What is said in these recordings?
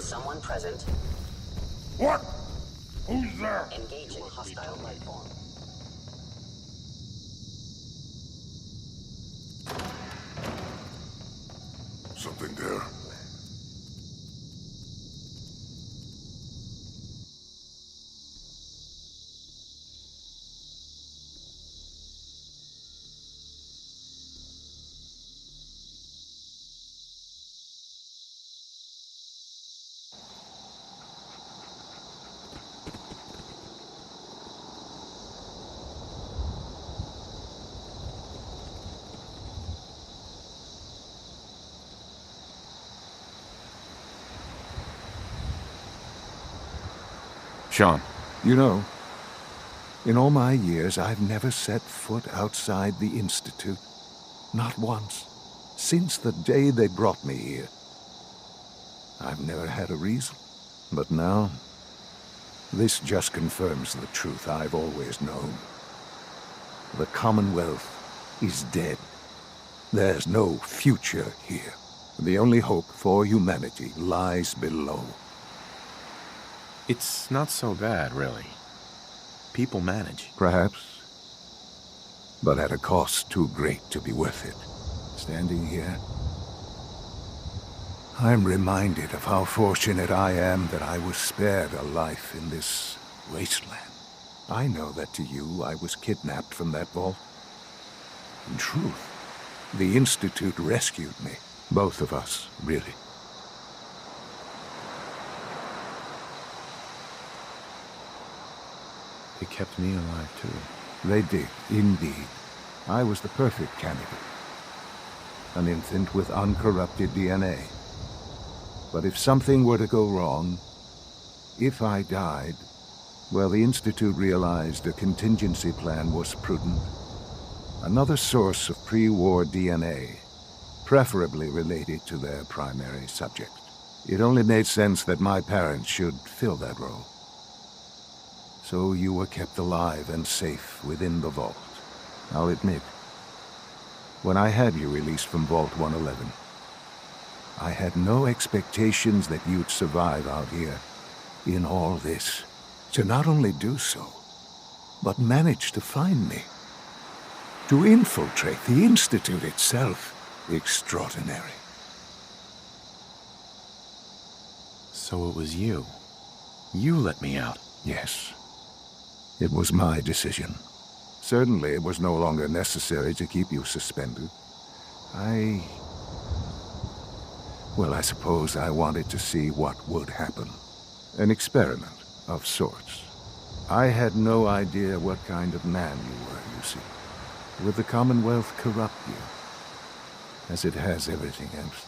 someone present? What? Who's there? Engaging hostile life form. Something there. Sean. You know, in all my years, I've never set foot outside the Institute. Not once. Since the day they brought me here. I've never had a reason. But now, this just confirms the truth I've always known. The Commonwealth is dead. There's no future here. The only hope for humanity lies below. It's not so bad, really. People manage. Perhaps. But at a cost too great to be worth it. Standing here, I'm reminded of how fortunate I am that I was spared a life in this wasteland. I know that to you, I was kidnapped from that vault. In truth, the Institute rescued me. Both of us, really. They kept me alive, too. They did, indeed. I was the perfect candidate. An infant with uncorrupted DNA. But if something were to go wrong, if I died, well, the Institute realized a contingency plan was prudent. Another source of pre-war DNA, preferably related to their primary subject. It only made sense that my parents should fill that role. So you were kept alive and safe within the vault. I'll admit, when I had you released from Vault 111, I had no expectations that you'd survive out here in all this. To not only do so, but manage to find me. To infiltrate the Institute itself. Extraordinary. So it was you. You let me out. Yes. It was my decision. Certainly it was no longer necessary to keep you suspended. Well, I suppose I wanted to see what would happen. An experiment of sorts. I had no idea what kind of man you were, you see. Would the Commonwealth corrupt you, as it has everything else?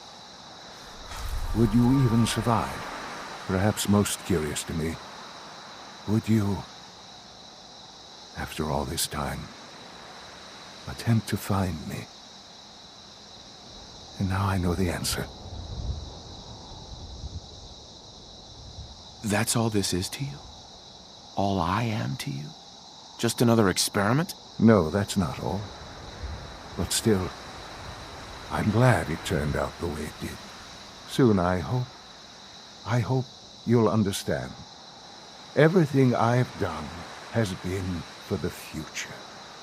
Would you even survive? Perhaps most curious to me, would you, after all this time, attempt to find me? And now I know the answer. That's all this is to you? All I am to you? Just another experiment? No, that's not all. But still, I'm glad it turned out the way it did. Soon, I hope you'll understand. Everything I've done has been for the future.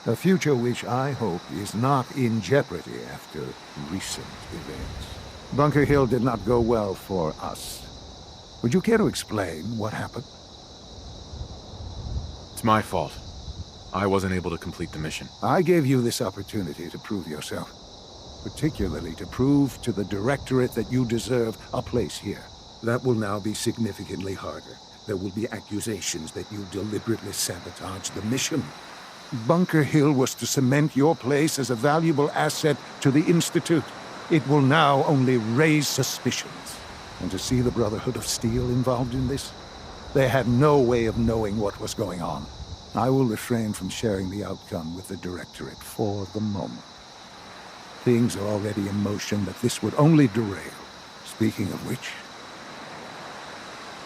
A future which I hope is not in jeopardy after recent events. Bunker Hill did not go well for us. Would you care to explain what happened? It's my fault. I wasn't able to complete the mission. I gave you this opportunity to prove yourself. Particularly to prove to the Directorate that you deserve a place here. That will now be significantly harder. There will be accusations that you deliberately sabotaged the mission. Bunker Hill was to cement your place as a valuable asset to the Institute. It will now only raise suspicions. And to see the Brotherhood of Steel involved in this, they had no way of knowing what was going on. I will refrain from sharing the outcome with the Directorate for the moment. Things are already in motion that this would only derail. Speaking of which,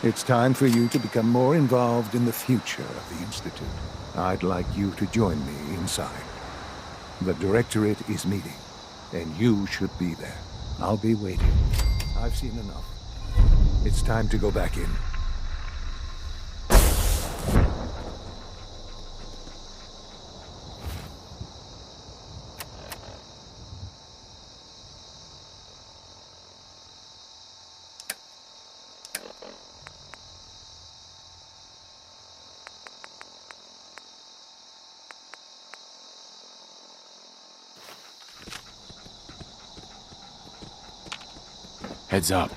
it's time for you to become more involved in the future of the Institute. I'd like you to join me inside. The Directorate is meeting, and you should be there. I'll be waiting. I've seen enough. It's time to go back in. Heads up.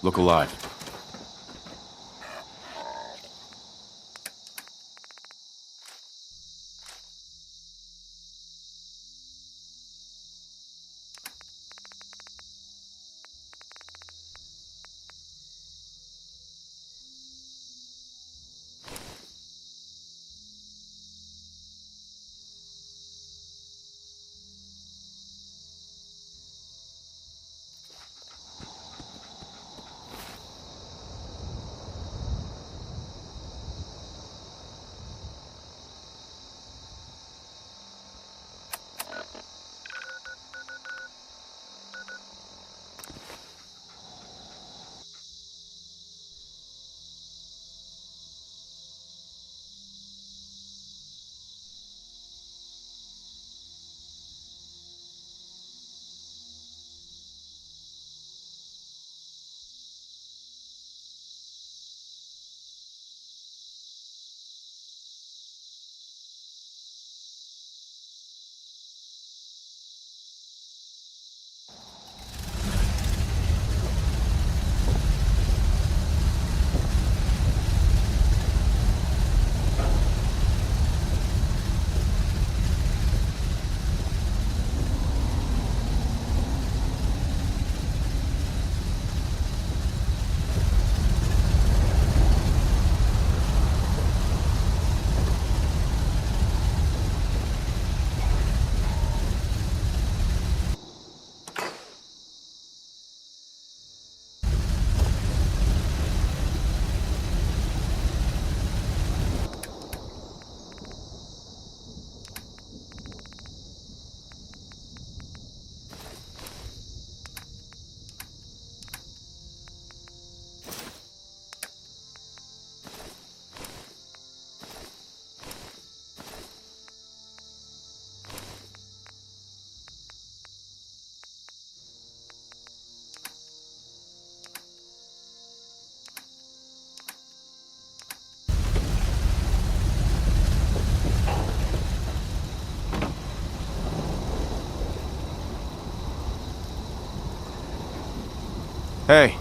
Look alive. Hey.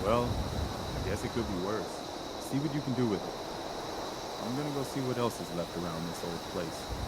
Well, I guess it could be worse. See what you can do with it. I'm gonna go see what else is left around this old place.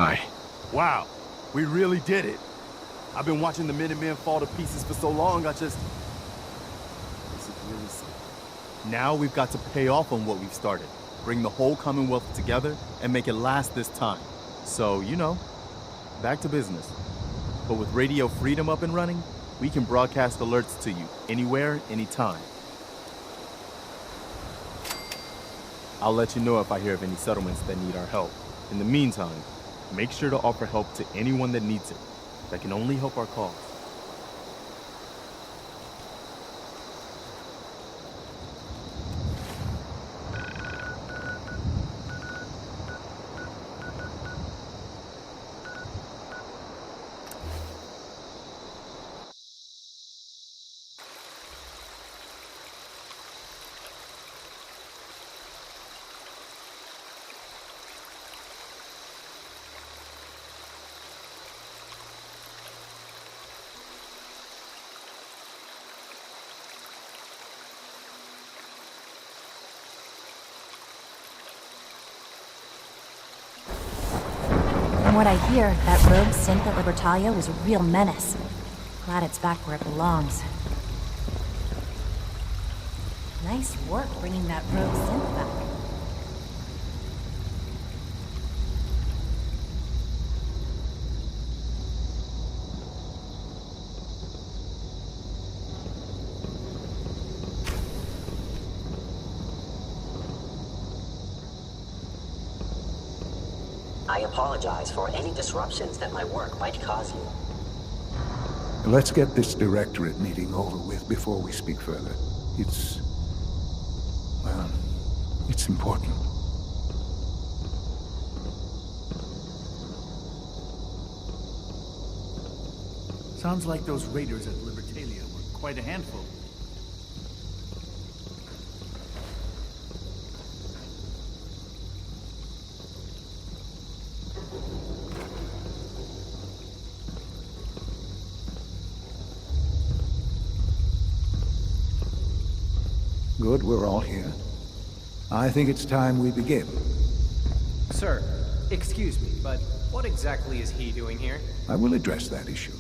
Hi. Wow, we really did it. I've been watching the Minutemen fall to pieces for so long, This is really something. Now we've got to pay off on what we've started. Bring the whole Commonwealth together and make it last this time. So, you know, back to business. But with Radio Freedom up and running, we can broadcast alerts to you anywhere, anytime. I'll let you know if I hear of any settlements that need our help. In the meantime, make sure to offer help to anyone that needs it. That can only help our cause. From what I hear, that rogue synth at Libertalia was a real menace. Glad it's back where it belongs. Nice work bringing that rogue synth back. I apologize for any disruptions that my work might cause you. Let's get this directorate meeting over with before we speak further. It's important. Sounds like those raiders at Libertalia were quite a handful. Good, we're all here. I think it's time we begin. Sir, excuse me, but what exactly is he doing here? I will address that issue.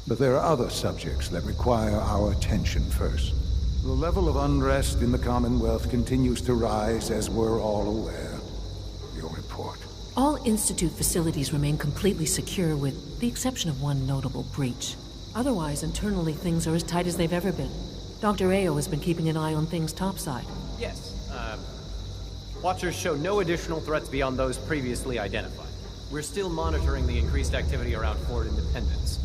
But there are other subjects that require our attention first. The level of unrest in the Commonwealth continues to rise, as we're all aware. Your report. All Institute facilities remain completely secure with the exception of one notable breach. Otherwise, internally things are as tight as they've ever been. Dr. Ayo has been keeping an eye on things topside. Yes, Watchers show no additional threats beyond those previously identified. We're still monitoring the increased activity around Fort Independence,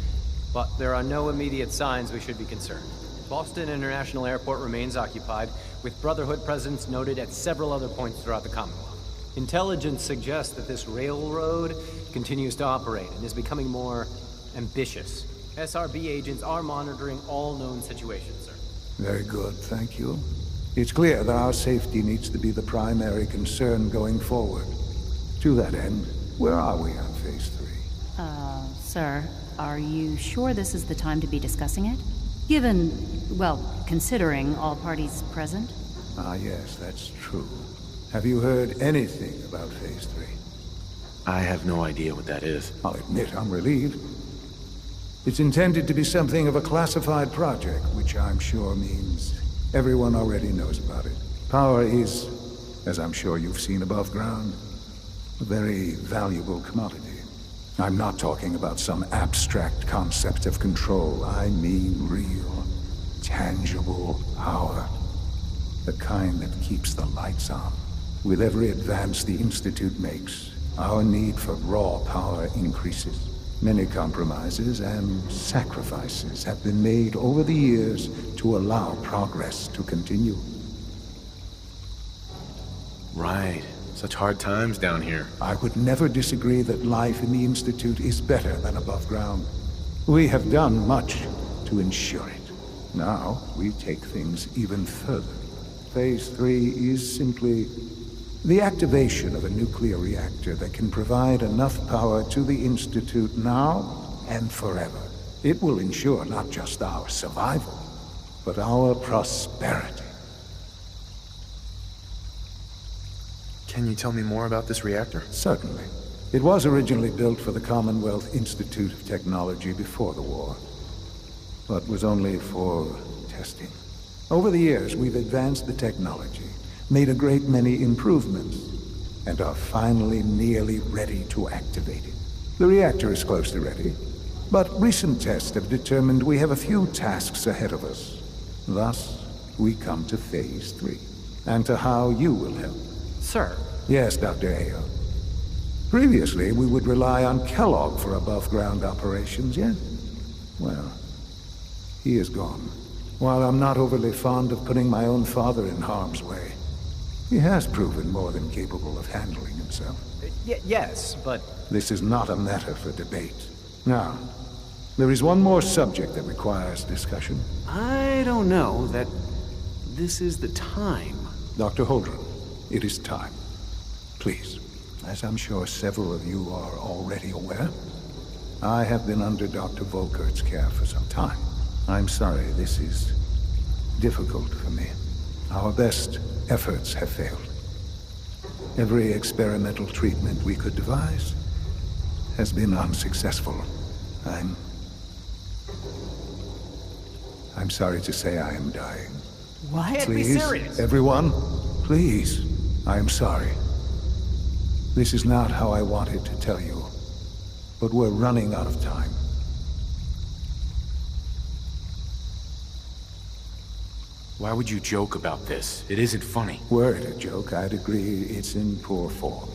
but there are no immediate signs we should be concerned. Boston International Airport remains occupied, with Brotherhood presence noted at several other points throughout the Commonwealth. Intelligence suggests that this railroad continues to operate and is becoming more ambitious. SRB agents are monitoring all known situations, sir. Very good, thank you. It's clear that our safety needs to be the primary concern going forward. To that end, where are we on Phase 3? Sir, are you sure this is the time to be discussing it? Given, well, considering all parties present? Ah, yes, that's true. Have you heard anything about Phase 3? I have no idea what that is. I'll admit I'm relieved. It's intended to be something of a classified project, which I'm sure means everyone already knows about it. Power is, as I'm sure you've seen above ground, a very valuable commodity. I'm not talking about some abstract concept of control. I mean real, tangible power. The kind that keeps the lights on. With every advance the Institute makes, our need for raw power increases. Many compromises and sacrifices have been made over the years to allow progress to continue. Right. Such hard times down here. I would never disagree that life in the Institute is better than above ground. We have done much to ensure it. Now, we take things even further. Phase 3 is simply the activation of a nuclear reactor that can provide enough power to the Institute now and forever. It will ensure not just our survival, but our prosperity. Can you tell me more about this reactor? Certainly. It was originally built for the Commonwealth Institute of Technology before the war, but was only for testing. Over the years, we've advanced the technology, made a great many improvements, and are finally nearly ready to activate it. The reactor is close to ready, but recent tests have determined we have a few tasks ahead of us. Thus, we come to Phase 3, and to how you will help. Sir. Yes, Dr. Ayo. Previously, we would rely on Kellogg for above-ground operations, yes? Well, he is gone. While I'm not overly fond of putting my own father in harm's way, he has proven more than capable of handling himself. Yes, but... This is not a matter for debate. Now, there is one more subject that requires discussion. I don't know that this is the time. Dr. Holdren, it is time. Please, as I'm sure several of you are already aware, I have been under Dr. Volkert's care for some time. I'm sorry this is difficult for me. Our best efforts have failed. Every experimental treatment we could devise has been unsuccessful. I'm sorry to say I am dying. What? Can't be Please, serious. everyone, please. I am sorry. This is not how I wanted to tell you, but we're running out of time. Why would you joke about this? It isn't funny. Were it a joke, I'd agree it's in poor form.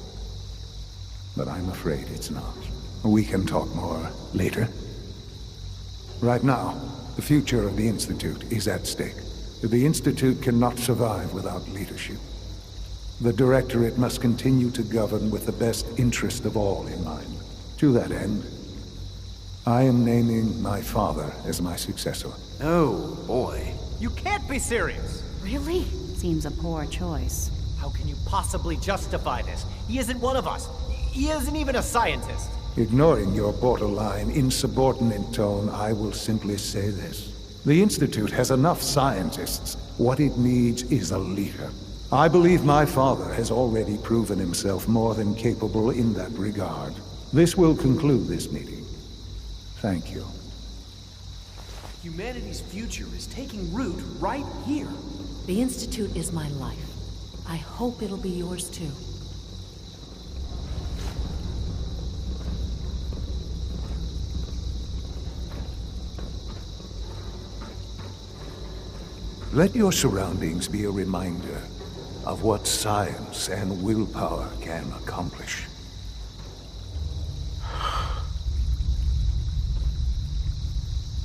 But I'm afraid it's not. We can talk more later. Right now, the future of the Institute is at stake. The Institute cannot survive without leadership. The Directorate must continue to govern with the best interest of all in mind. To that end, I am naming my father as my successor. Oh, boy. You can't be serious! Really? Seems a poor choice. How can you possibly justify this? He isn't one of us. He isn't even a scientist. Ignoring your borderline, insubordinate tone, I will simply say this. The Institute has enough scientists. What it needs is a leader. I believe my father has already proven himself more than capable in that regard. This will conclude this meeting. Thank you. Humanity's future is taking root right here. The Institute is my life. I hope it'll be yours too. Let your surroundings be a reminder of what science and willpower can accomplish.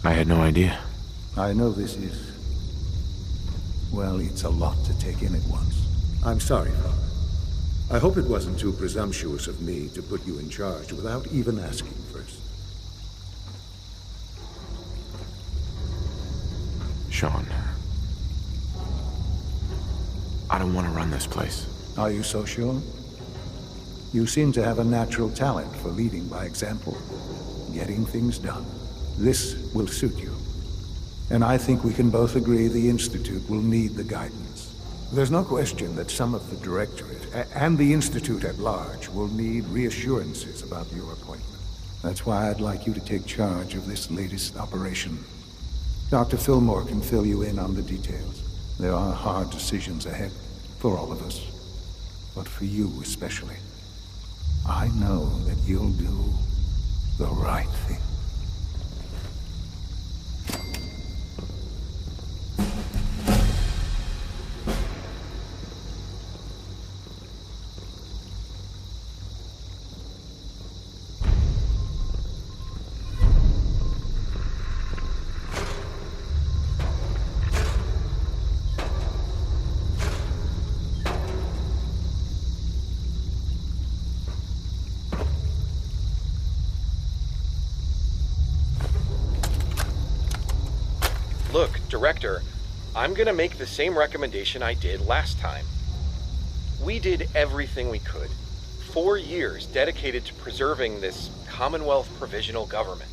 I had no idea. I know this is... well, it's a lot to take in at once. I'm sorry, Father. I hope it wasn't too presumptuous of me to put you in charge without even asking first. Sean. I don't want to run this place. Are you so sure? You seem to have a natural talent for leading by example, getting things done. This will suit you. And I think we can both agree the Institute will need the guidance. There's no question that some of the Directorate, and the Institute at large, will need reassurances about your appointment. That's why I'd like you to take charge of this latest operation. Dr. Fillmore can fill you in on the details. There are hard decisions ahead, for all of us. But for you especially. I know that you'll do the right thing. Look, Director, I'm gonna make the same recommendation I did last time. We did everything we could. 4 years dedicated to preserving this Commonwealth provisional government.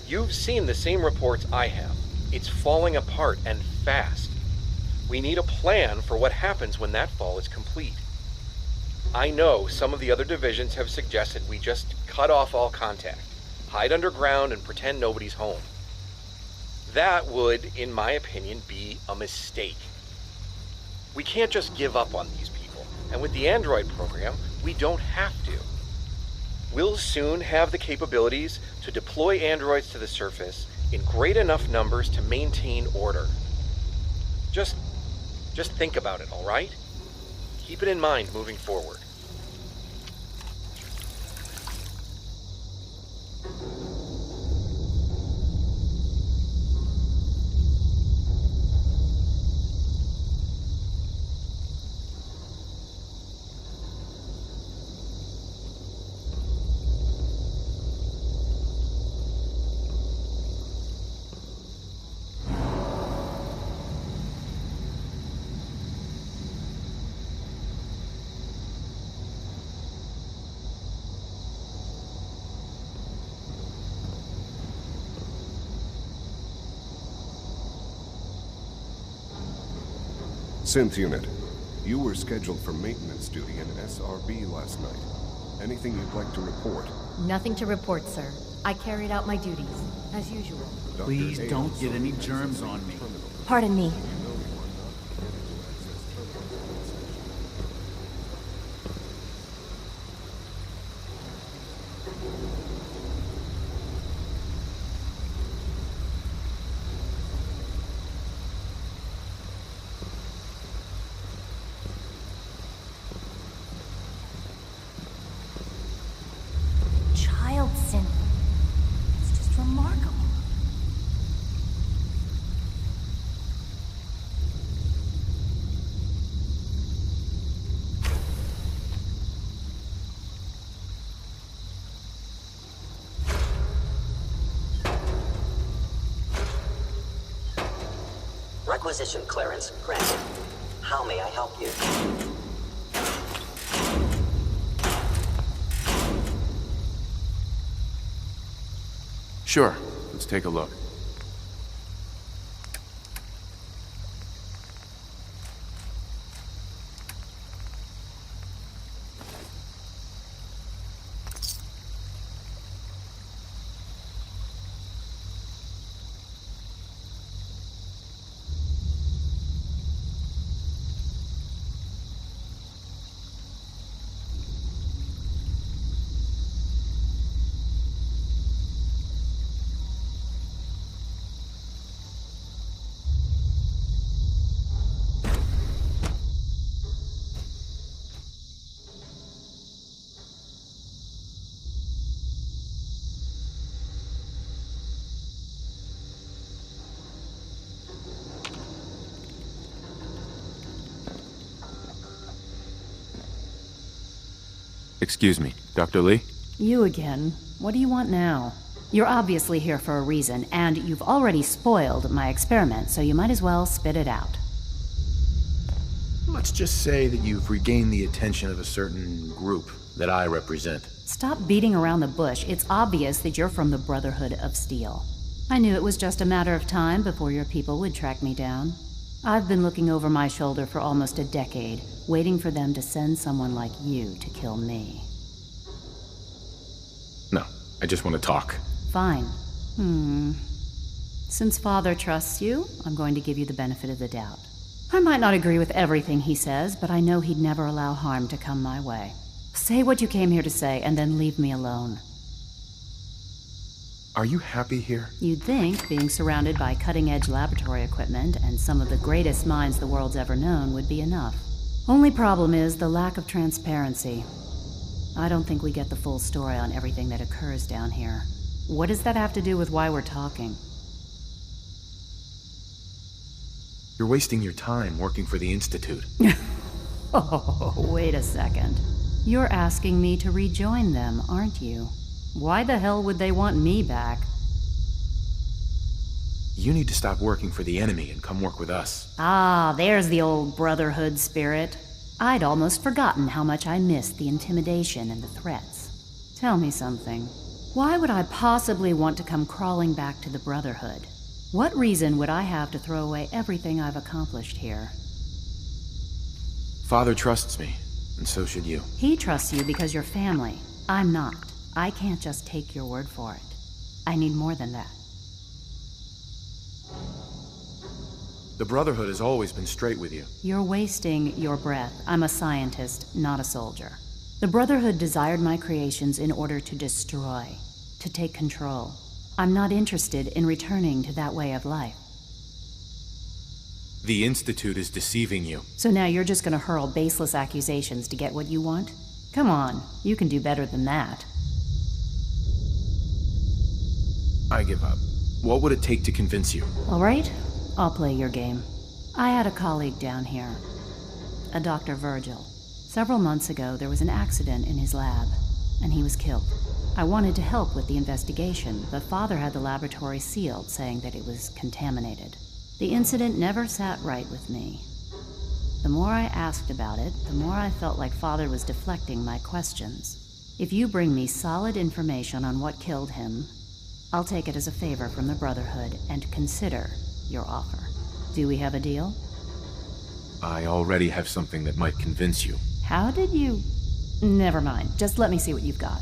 You've seen the same reports I have. It's falling apart and fast. We need a plan for what happens when that fall is complete. I know some of the other divisions have suggested we just cut off all contact, hide underground and pretend nobody's home. That would, in my opinion, be a mistake. We can't just give up on these people, and with the android program, we don't have to. We'll soon have the capabilities to deploy androids to the surface in great enough numbers to maintain order. Just think about it, all right? Keep it in mind moving forward. Synth unit, you were scheduled for maintenance duty in SRB last night. Anything you'd like to report? Nothing to report, sir. I carried out my duties, as usual. Please don't get any germs on me. Pardon me. Child synth. It's just remarkable. Requisition clearance granted. How may I help you? Sure. Let's take a look. Excuse me, Dr. Lee? You again. What do you want now? You're obviously here for a reason, and you've already spoiled my experiment, so you might as well spit it out. Let's just say that you've regained the attention of a certain group that I represent. Stop beating around the bush. It's obvious that you're from the Brotherhood of Steel. I knew it was just a matter of time before your people would track me down. I've been looking over my shoulder for almost a decade, waiting for them to send someone like you to kill me. No, I just want to talk. Fine. Since Father trusts you, I'm going to give you the benefit of the doubt. I might not agree with everything he says, but I know he'd never allow harm to come my way. Say what you came here to say, and then leave me alone. Are you happy here? You'd think being surrounded by cutting-edge laboratory equipment and some of the greatest minds the world's ever known would be enough. Only problem is the lack of transparency. I don't think we get the full story on everything that occurs down here. What does that have to do with why we're talking? You're wasting your time working for the Institute. Oh, wait a second. You're asking me to rejoin them, aren't you? Why the hell would they want me back? You need to stop working for the enemy and come work with us. Ah, there's the old Brotherhood spirit. I'd almost forgotten how much I missed the intimidation and the threats. Tell me something. Why would I possibly want to come crawling back to the Brotherhood? What reason would I have to throw away everything I've accomplished here? Father trusts me, and so should you. He trusts you because you're family. I'm not. I can't just take your word for it. I need more than that. The Brotherhood has always been straight with you. You're wasting your breath. I'm a scientist, not a soldier. The Brotherhood desired my creations in order to destroy, to take control. I'm not interested in returning to that way of life. The Institute is deceiving you. So now you're just gonna hurl baseless accusations to get what you want? Come on, you can do better than that. I give up. What would it take to convince you? All right, I'll play your game. I had a colleague down here, a Dr. Virgil. Several months ago, there was an accident in his lab, and he was killed. I wanted to help with the investigation, but Father had the laboratory sealed, saying that it was contaminated. The incident never sat right with me. The more I asked about it, the more I felt like Father was deflecting my questions. If you bring me solid information on what killed him, I'll take it as a favor from the Brotherhood and consider your offer. Do we have a deal? I already have something that might convince you. How did you... Never mind. Just let me see what you've got.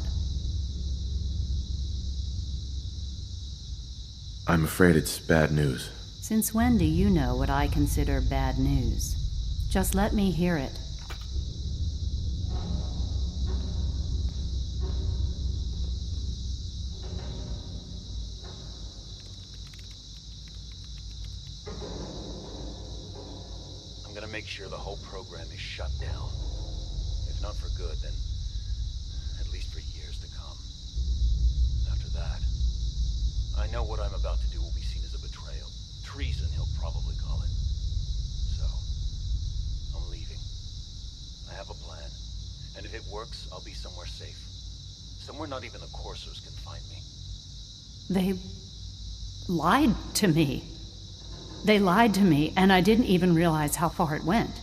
I'm afraid it's bad news. Since when do you know what I consider bad news? Just let me hear it. I'm gonna make sure the whole program is shut down. If not for good, then at least for years to come. After that, I know what I'm about to do will be seen as a betrayal. Treason, he'll probably call it. So, I'm leaving. I have a plan. And if it works, I'll be somewhere safe. Somewhere not even the coursers can find me. They lied to me. They lied to me, and I didn't even realize how far it went.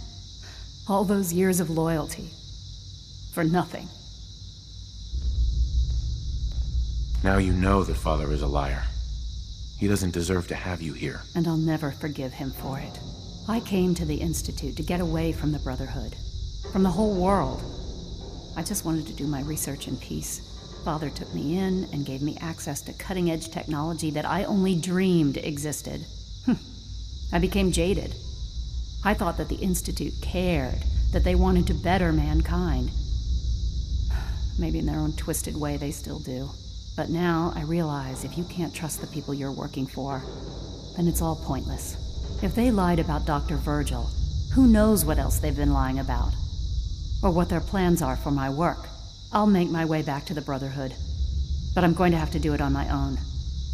All those years of loyalty. For nothing. Now you know that Father is a liar. He doesn't deserve to have you here. And I'll never forgive him for it. I came to the Institute to get away from the Brotherhood. From the whole world. I just wanted to do my research in peace. Father took me in and gave me access to cutting-edge technology that I only dreamed existed. I became jaded. I thought that the Institute cared, that they wanted to better mankind. Maybe in their own twisted way they still do. But now I realize if you can't trust the people you're working for, then it's all pointless. If they lied about Dr. Virgil, who knows what else they've been lying about? Or what their plans are for my work. I'll make my way back to the Brotherhood. But I'm going to have to do it on my own.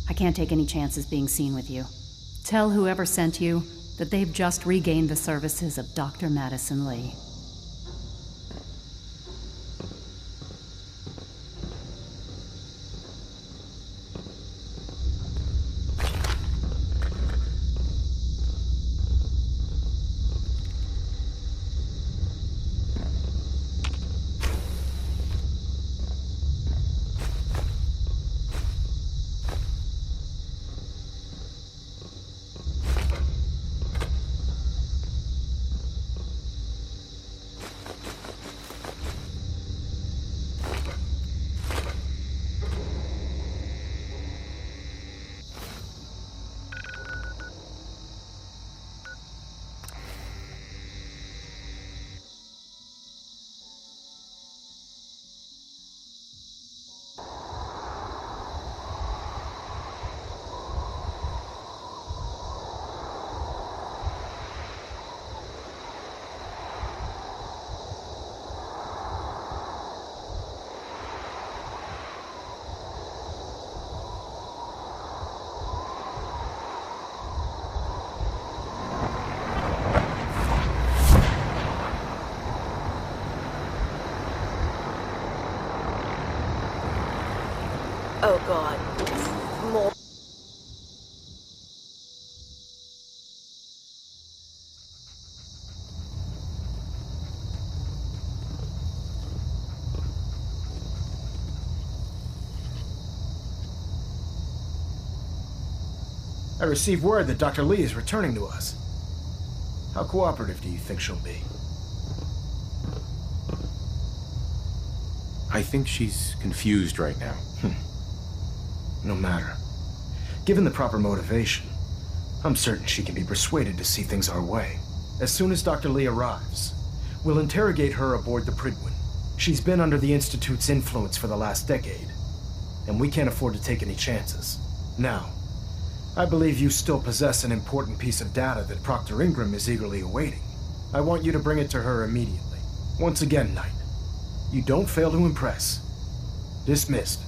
I can't take any chances being seen with you. Tell whoever sent you that they've just regained the services of Dr. Madison Lee. Oh God. More. I received word that Dr. Lee is returning to us. How cooperative do you think she'll be? I think she's confused right now. No matter. Given the proper motivation, I'm certain she can be persuaded to see things our way. As soon as Dr. Lee arrives, we'll interrogate her aboard the Prydwen. She's been under the Institute's influence for the last decade, and we can't afford to take any chances. Now, I believe you still possess an important piece of data that Proctor Ingram is eagerly awaiting. I want you to bring it to her immediately. Once again, Knight, you don't fail to impress. Dismissed.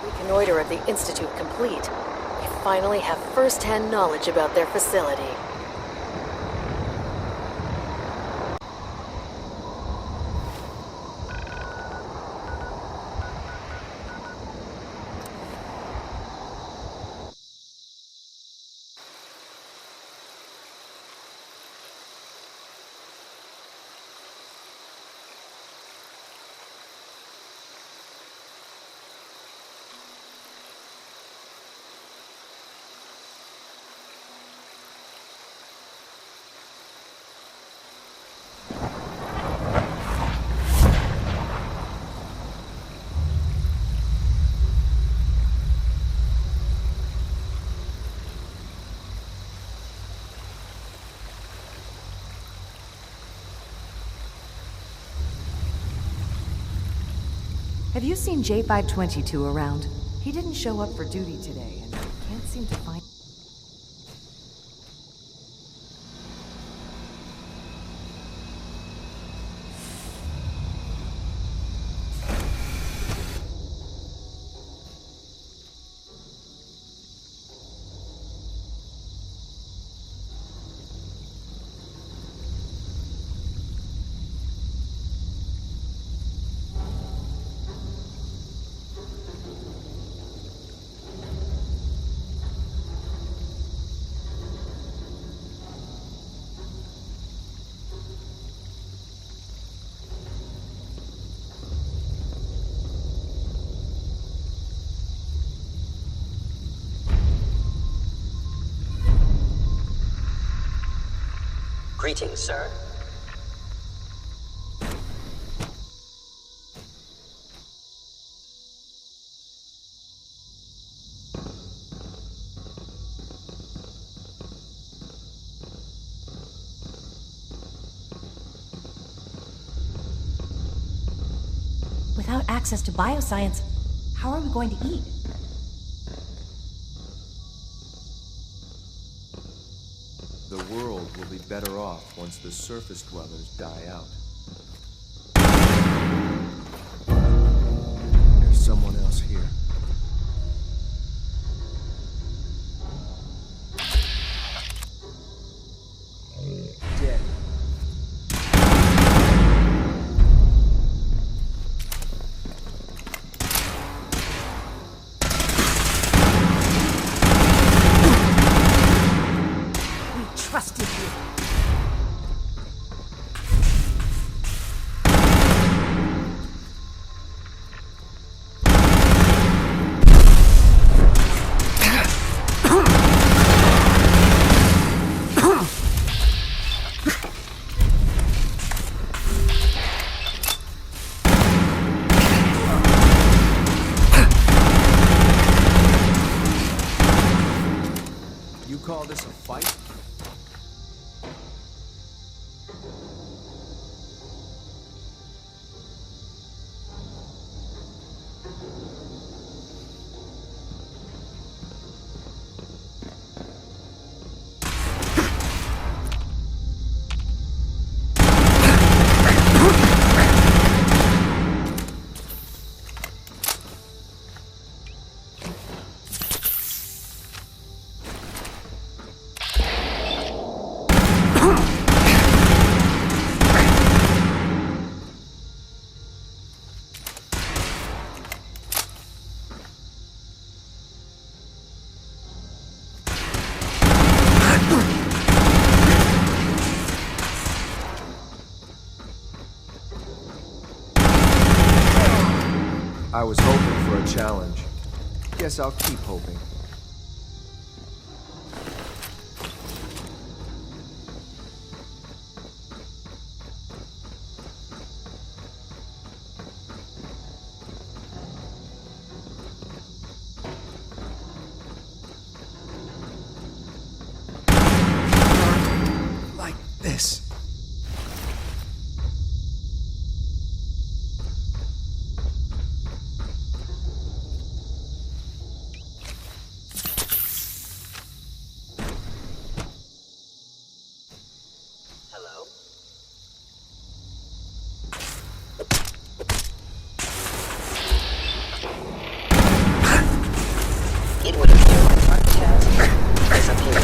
Reconnoiter of the Institute complete. We finally have first-hand knowledge about their facility. Have you seen J522 around? He didn't show up for duty today, and can't seem to find... Greetings, sir. Without access to bioscience, how are we going to eat? The world will be better off once the surface dwellers die out. There's someone else here. Dead. Trusted you. You call this a fight? I was hoping for a challenge. Guess I'll keep hoping. Like this. It would appear my target has disappeared.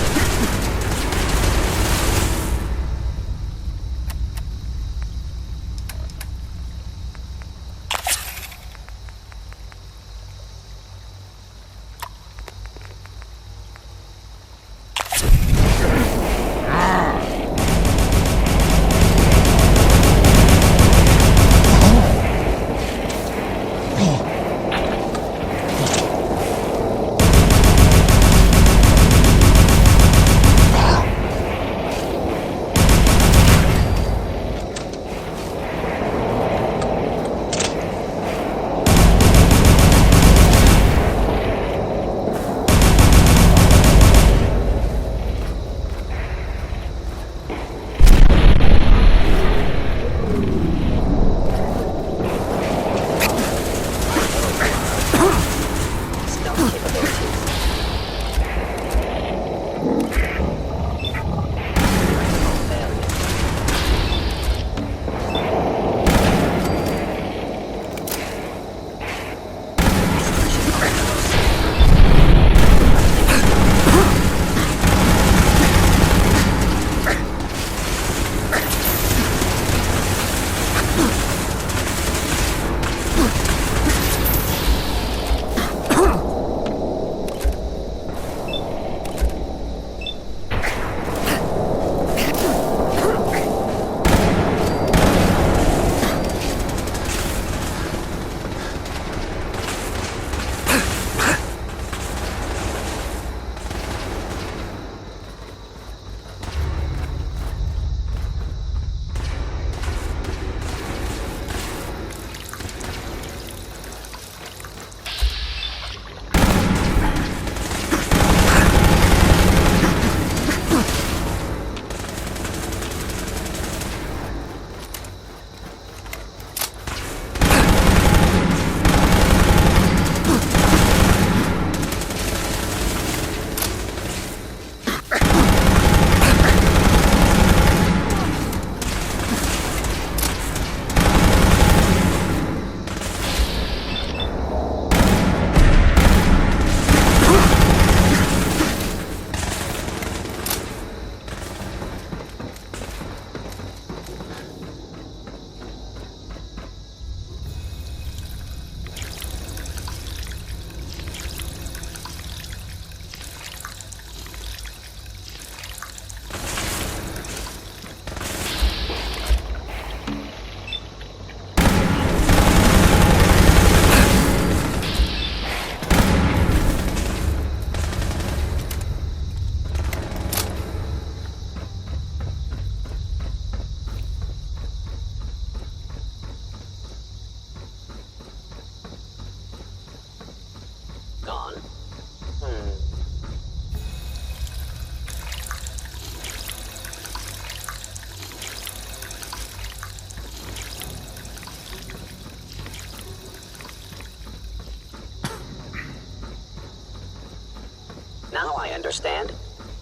I understand.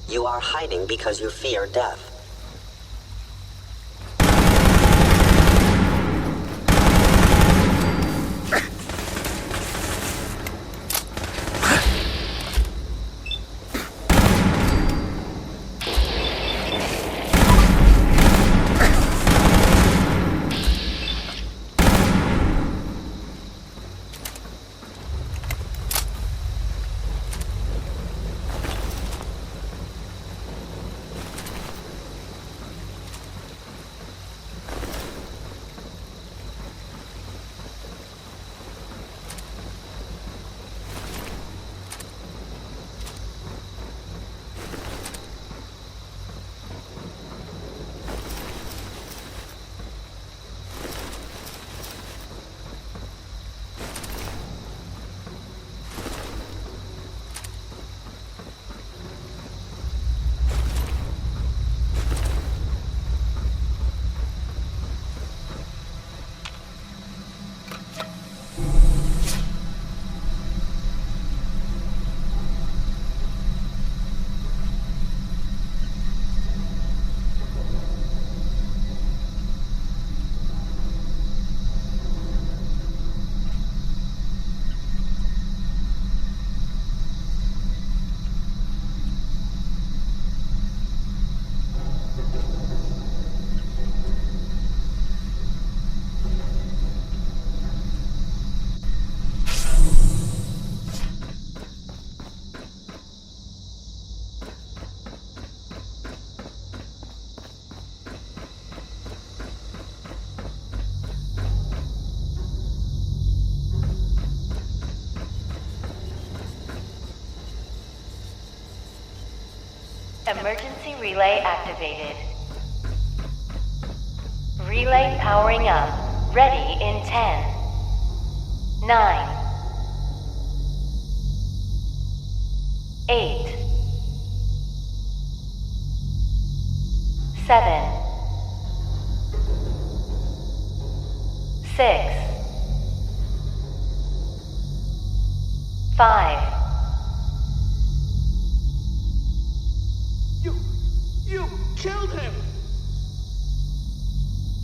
You are hiding because you fear death. Emergency relay activated. Relay powering up. Ready in 10, 9, 8, 7, 6, 5. You killed him!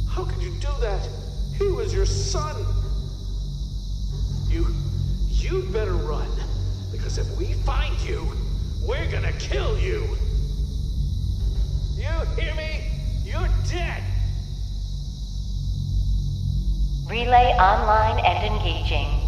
How could you do that? He was your son! You'd better run, because if we find you, we're gonna kill you! You hear me? You're dead! Relay online and engaging.